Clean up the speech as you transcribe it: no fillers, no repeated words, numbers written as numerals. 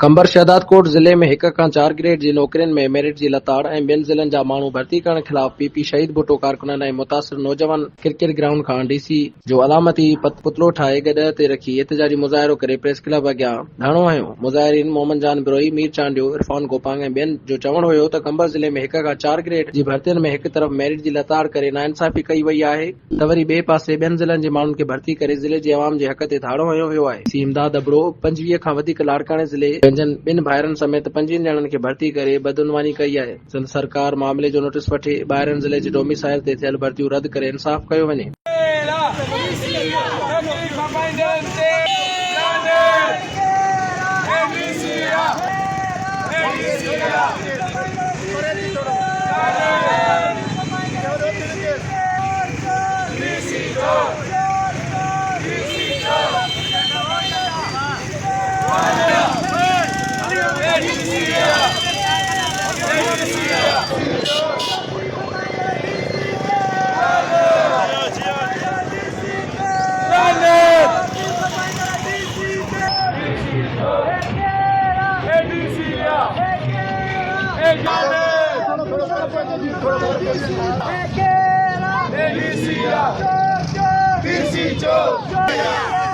कंबर शहदादकोट ज़िले में 1 खां 4 ग्रेड जी नौकरियुनि में मेरिट जी लताड़ ऐं ॿियनि ज़िलनि जा माण्हू भर्ती करण ख़िलाफ़ पीपी शहीद भुट्टो कारकुननि ऐं मुतासिर नौजवान क्रिकेट ग्राउंड खां डीसी जो अलामती पुतलो ठाहे गॾ ते रखी एतिजाजी मुज़ाहिरो करे प्रेस क्लब अॻियां धरणो हयो। मुज़ाहिरीन मोहम्मद जान बिरोही, मीर चांडियो, इरफान गोपांग ऐं ॿियनि जो चवणु हुयो त कंबर ज़िले में 1 खां 4 ग्रेड जी भर्तियुनि में हिक तरफ़ मेरिट जी लताड़ करे नाइंसाफ़ी कई वई आहे त वरी ॿिए पासे ॿियनि ज़िलनि जे माण्हुनि खे भर्ती करे ज़िले जे अवाम जे हक़ ते धाड़ो हयो वियो आहे। सी इमदाद अबड़ो 25 खां वधीक लाड़काणे ज़िले पंहिंजनि ॿिनि भाइरनि समेत 25 ॼणनि खे भर्ती करे बदउनवानी कई आहे। संद सरकार मामले जो नोटिस वठे ॿाहिरिनि ज़िले जे डोमिसाइल ते थियल भर्तियूं रद्द करे इंसाफ़ कयो वञे। Delícia!